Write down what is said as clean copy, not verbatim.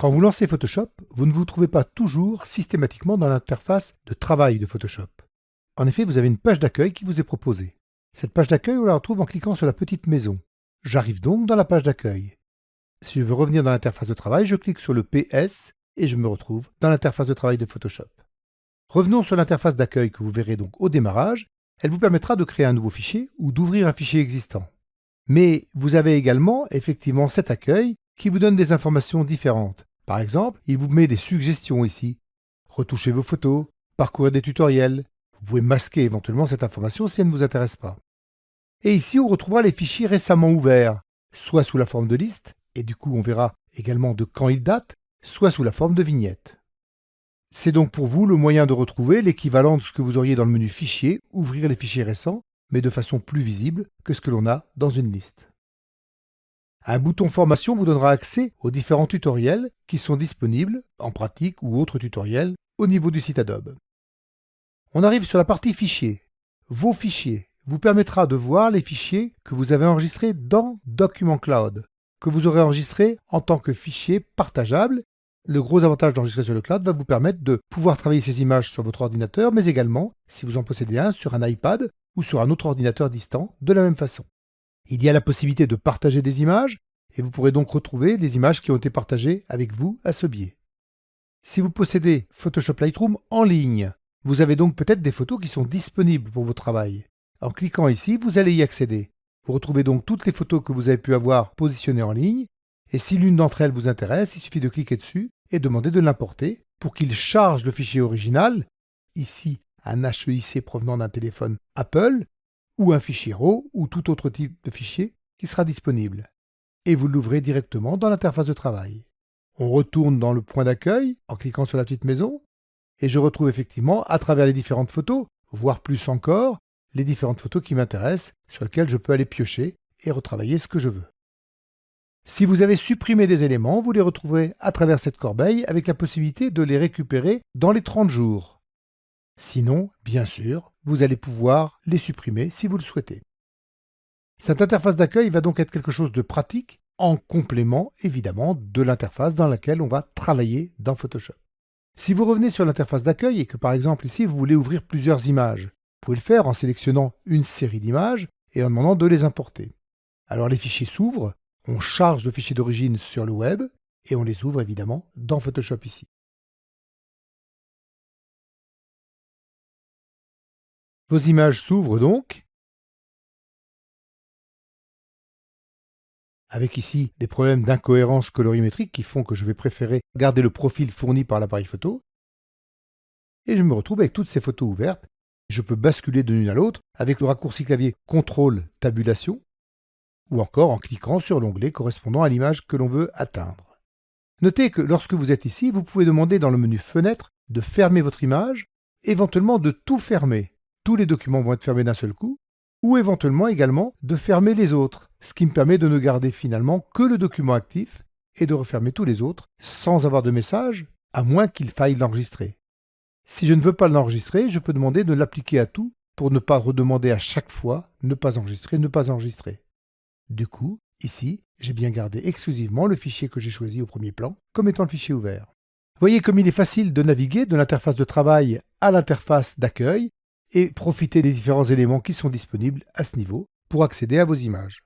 Quand vous lancez Photoshop, vous ne vous trouvez pas toujours systématiquement dans l'interface de travail de Photoshop. En effet, vous avez une page d'accueil qui vous est proposée. Cette page d'accueil, on la retrouve en cliquant sur la petite maison. J'arrive donc dans la page d'accueil. Si je veux revenir dans l'interface de travail, je clique sur le PS et je me retrouve dans l'interface de travail de Photoshop. Revenons sur l'interface d'accueil que vous verrez donc au démarrage. Elle vous permettra de créer un nouveau fichier ou d'ouvrir un fichier existant. Mais vous avez également effectivement cet accueil qui vous donne des informations différentes. Par exemple, il vous met des suggestions ici. Retouchez vos photos, parcourir des tutoriels. Vous pouvez masquer éventuellement cette information si elle ne vous intéresse pas. Et ici, on retrouvera les fichiers récemment ouverts, soit sous la forme de liste, et du coup on verra également de quand ils datent, soit sous la forme de vignette. C'est donc pour vous le moyen de retrouver l'équivalent de ce que vous auriez dans le menu Fichier, ouvrir les fichiers récents, mais de façon plus visible que ce que l'on a dans une liste. Un bouton Formation vous donnera accès aux différents tutoriels qui sont disponibles, en pratique ou autres tutoriels, au niveau du site Adobe. On arrive sur la partie Fichiers. Vos fichiers vous permettra de voir les fichiers que vous avez enregistrés dans Document Cloud, que vous aurez enregistrés en tant que fichiers partageables. Le gros avantage d'enregistrer sur le cloud va vous permettre de pouvoir travailler ces images sur votre ordinateur, mais également, si vous en possédez un, sur un iPad ou sur un autre ordinateur distant, de la même façon. Il y a la possibilité de partager des images, et vous pourrez donc retrouver les images qui ont été partagées avec vous à ce biais. Si vous possédez Photoshop Lightroom en ligne, vous avez donc peut-être des photos qui sont disponibles pour votre travail. En cliquant ici, vous allez y accéder. Vous retrouvez donc toutes les photos que vous avez pu avoir positionnées en ligne, et si l'une d'entre elles vous intéresse, il suffit de cliquer dessus et demander de l'importer pour qu'il charge le fichier original, ici un HEIC provenant d'un téléphone Apple, ou un fichier RAW ou tout autre type de fichier qui sera disponible. Et vous l'ouvrez directement dans l'interface de travail. On retourne dans le point d'accueil en cliquant sur la petite maison, et je retrouve effectivement, à travers les différentes photos, voire plus encore, les différentes photos qui m'intéressent, sur lesquelles je peux aller piocher et retravailler ce que je veux. Si vous avez supprimé des éléments, vous les retrouverez à travers cette corbeille avec la possibilité de les récupérer dans les 30 jours. Sinon, bien sûr, vous allez pouvoir les supprimer si vous le souhaitez. Cette interface d'accueil va donc être quelque chose de pratique, en complément évidemment de l'interface dans laquelle on va travailler dans Photoshop. Si vous revenez sur l'interface d'accueil et que par exemple ici vous voulez ouvrir plusieurs images, vous pouvez le faire en sélectionnant une série d'images et en demandant de les importer. Alors les fichiers s'ouvrent, on charge le fichier d'origine sur le web et on les ouvre évidemment dans Photoshop ici. Vos images s'ouvrent donc, avec ici des problèmes d'incohérence colorimétrique qui font que je vais préférer garder le profil fourni par l'appareil photo. Et je me retrouve avec toutes ces photos ouvertes. Je peux basculer de l'une à l'autre avec le raccourci clavier CTRL Tabulation ou encore en cliquant sur l'onglet correspondant à l'image que l'on veut atteindre. Notez que lorsque vous êtes ici, vous pouvez demander dans le menu Fenêtre de fermer votre image, éventuellement de tout fermer. Tous les documents vont être fermés d'un seul coup, ou éventuellement également de fermer les autres, ce qui me permet de ne garder finalement que le document actif et de refermer tous les autres sans avoir de message, à moins qu'il faille l'enregistrer. Si je ne veux pas l'enregistrer, je peux demander de l'appliquer à tout pour ne pas redemander à chaque fois « ne pas enregistrer, ne pas enregistrer ». Du coup, ici, j'ai bien gardé exclusivement le fichier que j'ai choisi au premier plan comme étant le fichier ouvert. Voyez comme il est facile de naviguer de l'interface de travail à l'interface d'accueil et profiter des différents éléments qui sont disponibles à ce niveau pour accéder à vos images.